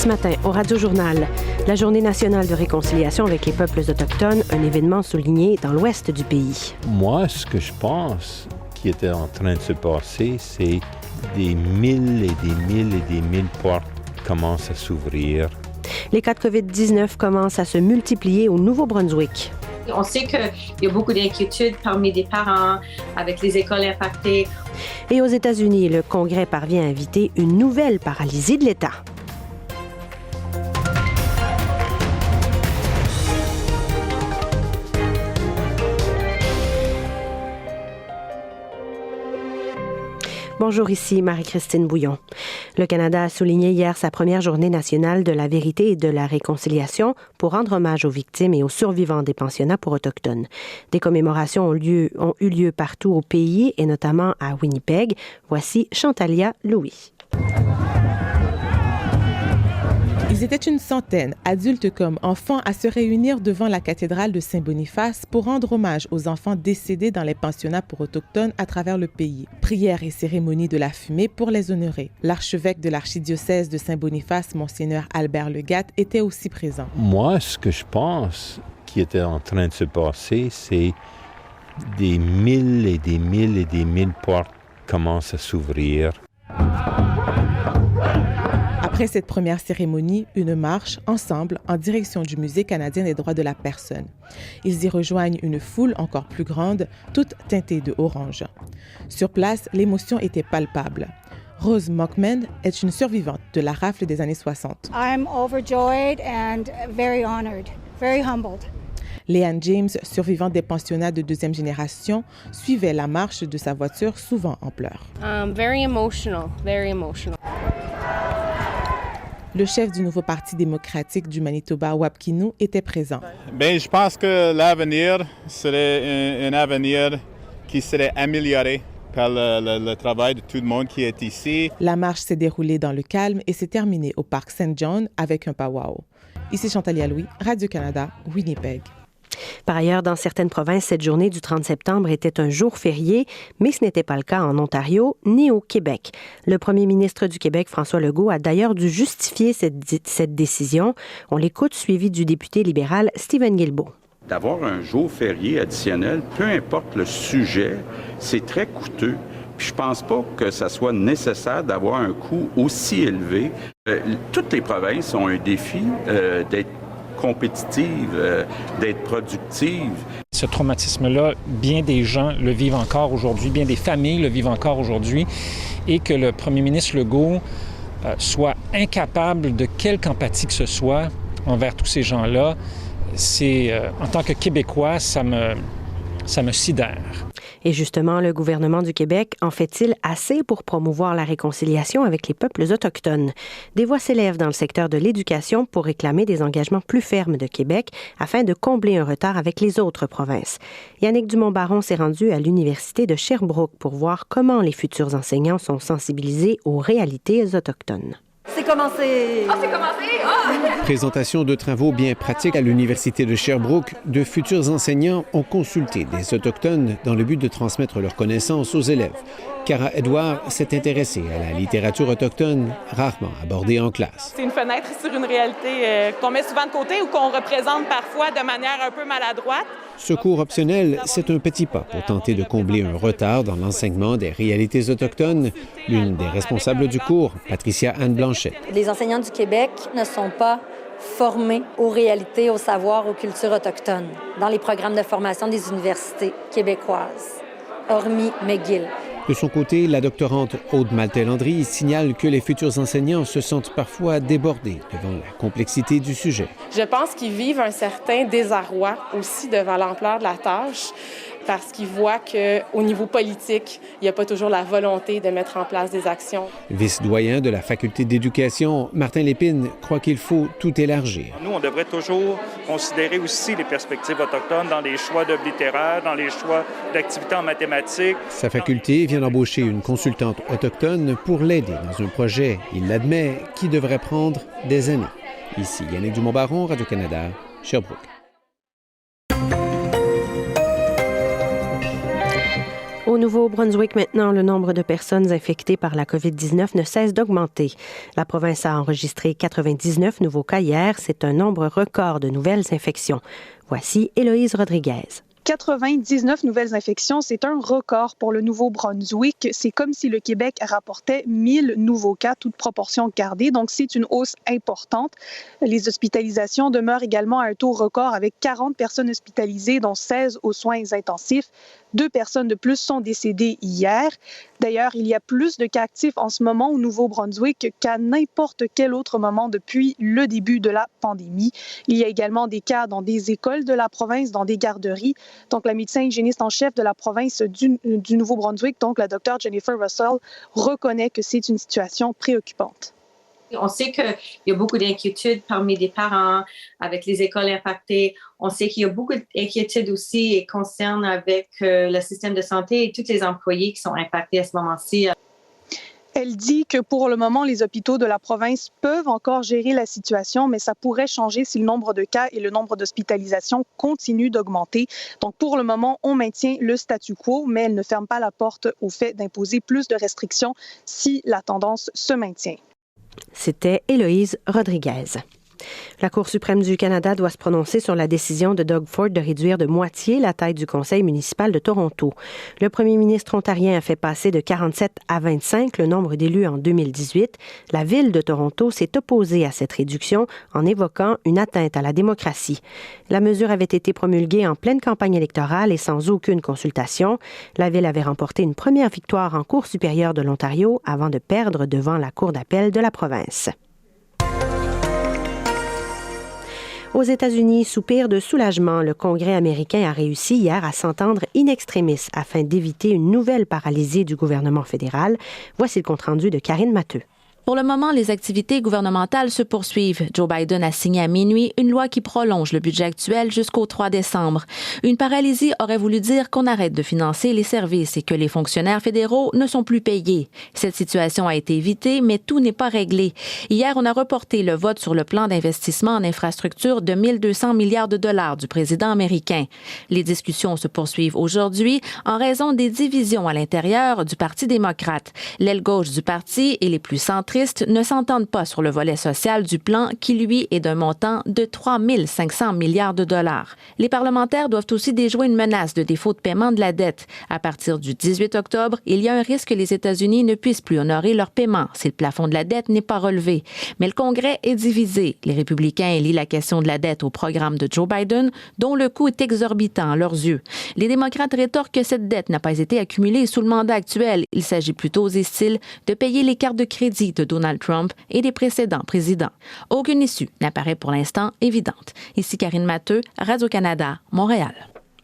Ce matin, au Radio-Journal, la Journée nationale de réconciliation avec les peuples autochtones, un événement souligné dans l'ouest du pays. Moi, ce que je pense qui était en train de se passer, c'est des mille et des mille et des mille portes commencent à s'ouvrir. Les cas de COVID-19 commencent à se multiplier au Nouveau-Brunswick. On sait qu'il y a beaucoup d'inquiétudes parmi des parents avec les écoles impactées. Et aux États-Unis, le Congrès parvient à éviter une nouvelle paralysie de l'État. Bonjour, ici Marie-Christine Bouillon. Le Canada a souligné hier sa première journée nationale de la vérité et de la réconciliation pour rendre hommage aux victimes et aux survivants des pensionnats pour Autochtones. Des commémorations ont eu lieu partout au pays et notamment à Winnipeg. Voici Chantalia Louis. Ils étaient une centaine, adultes comme enfants, à se réunir devant la cathédrale de Saint-Boniface pour rendre hommage aux enfants décédés dans les pensionnats pour Autochtones à travers le pays. Prières et cérémonies de la fumée pour les honorer. L'archevêque de l'archidiocèse de Saint-Boniface, Monseigneur Albert Legatte, était aussi présent. Moi, ce que je pense qui était en train de se passer, c'est des mille et des mille et des mille portes commencent à s'ouvrir. Après cette première cérémonie, une marche, ensemble, en direction du Musée canadien des droits de la personne. Ils y rejoignent une foule encore plus grande, toute teintée de orange. Sur place, l'émotion était palpable. Rose Mockman est une survivante de la rafle des années 60. I'm overjoyed and very honored, very humbled. Leanne James, survivante des pensionnats de deuxième génération, suivait la marche de sa voiture, souvent en pleurs. Very emotional, very emotional. Le chef du nouveau Parti démocratique du Manitoba, Wab Kinew, était présent. Bien, je pense que l'avenir serait un avenir qui serait amélioré par le travail de tout le monde qui est ici. La marche s'est déroulée dans le calme et s'est terminée au parc Saint John avec un powwow. Ici Chantalia Louis, Radio-Canada, Winnipeg. Par ailleurs, dans certaines provinces, cette journée du 30 septembre était un jour férié, mais ce n'était pas le cas en Ontario ni au Québec. Le premier ministre du Québec, François Legault, a d'ailleurs dû justifier cette décision. On l'écoute, suivi du député libéral Stephen Guilbeault. D'avoir un jour férié additionnel, peu importe le sujet, c'est très coûteux. Puis je pense pas que ça soit nécessaire d'avoir un coût aussi élevé. Toutes les provinces ont un défi d'être compétitive, d'être productive. Ce traumatisme-là, bien des gens le vivent encore aujourd'hui, bien des familles le vivent encore aujourd'hui, et que le premier ministre Legault soit incapable de quelque empathie que ce soit envers tous ces gens-là, c'est, en tant que Québécois, ça me sidère. Et justement, le gouvernement du Québec en fait-il assez pour promouvoir la réconciliation avec les peuples autochtones? Des voix s'élèvent dans le secteur de l'éducation pour réclamer des engagements plus fermes de Québec afin de combler un retard avec les autres provinces. Yannick Dumont-Baron s'est rendu à l'Université de Sherbrooke pour voir comment les futurs enseignants sont sensibilisés aux réalités autochtones. C'est commencé! Ah, c'est commencé! Ah! Présentation de travaux bien pratiques à l'Université de Sherbrooke. De futurs enseignants ont consulté des Autochtones dans le but de transmettre leurs connaissances aux élèves. Cara Edouard s'est intéressée à la littérature autochtone, rarement abordée en classe. C'est une fenêtre sur une réalité qu'on met souvent de côté ou qu'on représente parfois de manière un peu maladroite. Ce cours optionnel, c'est un petit pas pour tenter de combler un retard dans l'enseignement des réalités autochtones. L'une des responsables du cours, Patricia Anne Blanchet. Les enseignants du Québec ne sont pas formés aux réalités, aux savoirs, aux cultures autochtones dans les programmes de formation des universités québécoises, hormis McGill. De son côté, la doctorante Aude Maltais-Landry signale que les futurs enseignants se sentent parfois débordés devant la complexité du sujet. Je pense qu'ils vivent un certain désarroi aussi devant l'ampleur de la tâche parce qu'ils voient qu'au niveau politique, il n'y a pas toujours la volonté de mettre en place des actions. Vice-doyen de la faculté d'éducation, Martin Lépine croit qu'il faut tout élargir. Nous, on devrait toujours considérer aussi les perspectives autochtones dans les choix d'œuvres littéraires, dans les choix d'activités en mathématiques. Sa faculté vient d'embaucher une consultante autochtone pour l'aider dans un projet, il l'admet, qui devrait prendre des années. Ici Yannick Dumont-Baron, Radio-Canada, Sherbrooke. Au Au Nouveau-Brunswick, maintenant, le nombre de personnes infectées par la COVID-19 ne cesse d'augmenter. La province a enregistré 99 nouveaux cas hier. C'est un nombre record de nouvelles infections. Voici Héloïse Rodriguez. 99 nouvelles infections, c'est un record pour le Nouveau-Brunswick. C'est comme si le Québec rapportait 1000 nouveaux cas, toute proportion gardée. Donc, c'est une hausse importante. Les hospitalisations demeurent également à un taux record avec 40 personnes hospitalisées, dont 16 aux soins intensifs. 2 personnes de plus sont décédées hier. D'ailleurs, il y a plus de cas actifs en ce moment au Nouveau-Brunswick qu'à n'importe quel autre moment depuis le début de la pandémie. Il y a également des cas dans des écoles de la province, dans des garderies. Donc, la médecin hygiéniste en chef de la province du Nouveau-Brunswick, donc la Dr. Jennifer Russell, reconnaît que c'est une situation préoccupante. On sait qu'il y a beaucoup d'inquiétudes parmi les parents avec les écoles impactées. On sait qu'il y a beaucoup d'inquiétudes aussi et concerns avec le système de santé et tous les employés qui sont impactés à ce moment-ci. Elle dit que pour le moment, les hôpitaux de la province peuvent encore gérer la situation, mais ça pourrait changer si le nombre de cas et le nombre d'hospitalisations continuent d'augmenter. Donc, pour le moment, on maintient le statu quo, mais elle ne ferme pas la porte au fait d'imposer plus de restrictions si la tendance se maintient. C'était Héloïse Rodriguez. La Cour suprême du Canada doit se prononcer sur la décision de Doug Ford de réduire de moitié la taille du conseil municipal de Toronto. Le premier ministre ontarien a fait passer de 47 à 25 le nombre d'élus en 2018. La ville de Toronto s'est opposée à cette réduction en évoquant une atteinte à la démocratie. La mesure avait été promulguée en pleine campagne électorale et sans aucune consultation. La ville avait remporté une première victoire en Cour supérieure de l'Ontario avant de perdre devant la Cour d'appel de la province. Aux États-Unis, soupir de soulagement, le Congrès américain a réussi hier à s'entendre in extremis afin d'éviter une nouvelle paralysie du gouvernement fédéral. Voici le compte-rendu de Karine Matheux. Pour le moment, les activités gouvernementales se poursuivent. Joe Biden a signé à minuit une loi qui prolonge le budget actuel jusqu'au 3 décembre. Une paralysie aurait voulu dire qu'on arrête de financer les services et que les fonctionnaires fédéraux ne sont plus payés. Cette situation a été évitée, mais tout n'est pas réglé. Hier, on a reporté le vote sur le plan d'investissement en infrastructure de 1 200 milliards de dollars du président américain. Les discussions se poursuivent aujourd'hui en raison des divisions à l'intérieur du Parti démocrate. L'aile gauche du parti et les plus centristes ne s'entendent pas sur le volet social du plan qui, lui, est d'un montant de 3 500 milliards de dollars. Les parlementaires doivent aussi déjouer une menace de défaut de paiement de la dette. À partir du 18 octobre, il y a un risque que les États-Unis ne puissent plus honorer leurs paiements si le plafond de la dette n'est pas relevé. Mais le Congrès est divisé. Les républicains élient la question de la dette au programme de Joe Biden, dont le coût est exorbitant à leurs yeux. Les démocrates rétorquent que cette dette n'a pas été accumulée sous le mandat actuel. Il s'agit plutôt, disent-ils, de payer les cartes de crédit de Donald Trump et des précédents présidents. Aucune issue n'apparaît pour l'instant évidente. Ici Karine Matheux, Radio-Canada, Montréal.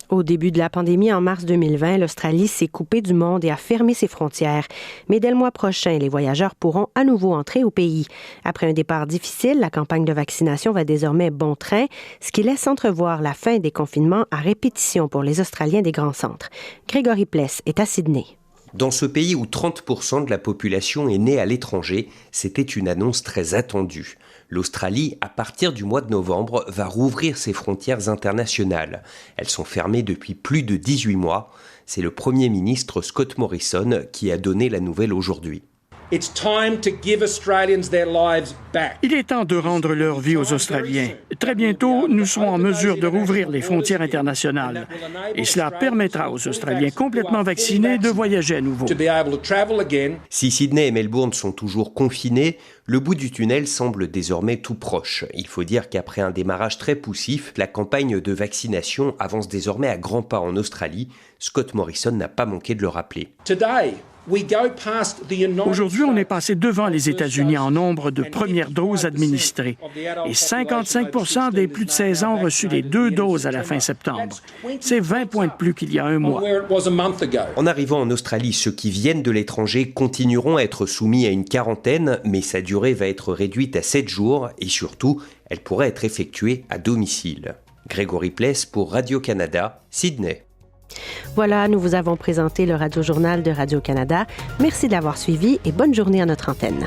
Au début de la pandémie, en mars 2020, l'Australie s'est coupée du monde et a fermé ses frontières. Mais dès le mois prochain, les voyageurs pourront à nouveau entrer au pays. Après un départ difficile, la campagne de vaccination va désormais bon train, ce qui laisse entrevoir la fin des confinements à répétition pour les Australiens des grands centres. Grégory Pless est à Sydney. Dans ce pays où 30% de la population est née à l'étranger, c'était une annonce très attendue. L'Australie, à partir du mois de novembre, va rouvrir ses frontières internationales. Elles sont fermées depuis plus de 18 mois. C'est le Premier ministre Scott Morrison qui a donné la nouvelle aujourd'hui. Il est temps de rendre leur vie aux Australiens. Très bientôt, nous serons en mesure de rouvrir les frontières internationales. Et cela permettra aux Australiens complètement vaccinés de voyager à nouveau. Si Sydney et Melbourne sont toujours confinés, le bout du tunnel semble désormais tout proche. Il faut dire qu'après un démarrage très poussif, la campagne de vaccination avance désormais à grands pas en Australie. Scott Morrison n'a pas manqué de le rappeler. Aujourd'hui, on est passé devant les États-Unis en nombre de premières doses administrées. Et 55% des plus de 16 ans ont reçu les 2 doses à la fin septembre. C'est 20 points de plus qu'il y a un mois. En arrivant en Australie, ceux qui viennent de l'étranger continueront à être soumis à une quarantaine, mais sa durée va être réduite à 7 jours et surtout, elle pourrait être effectuée à domicile. Grégory Pless pour Radio-Canada, Sydney. Voilà, nous vous avons présenté le Radio-Journal de Radio-Canada. Merci de l'avoir suivi et bonne journée à notre antenne.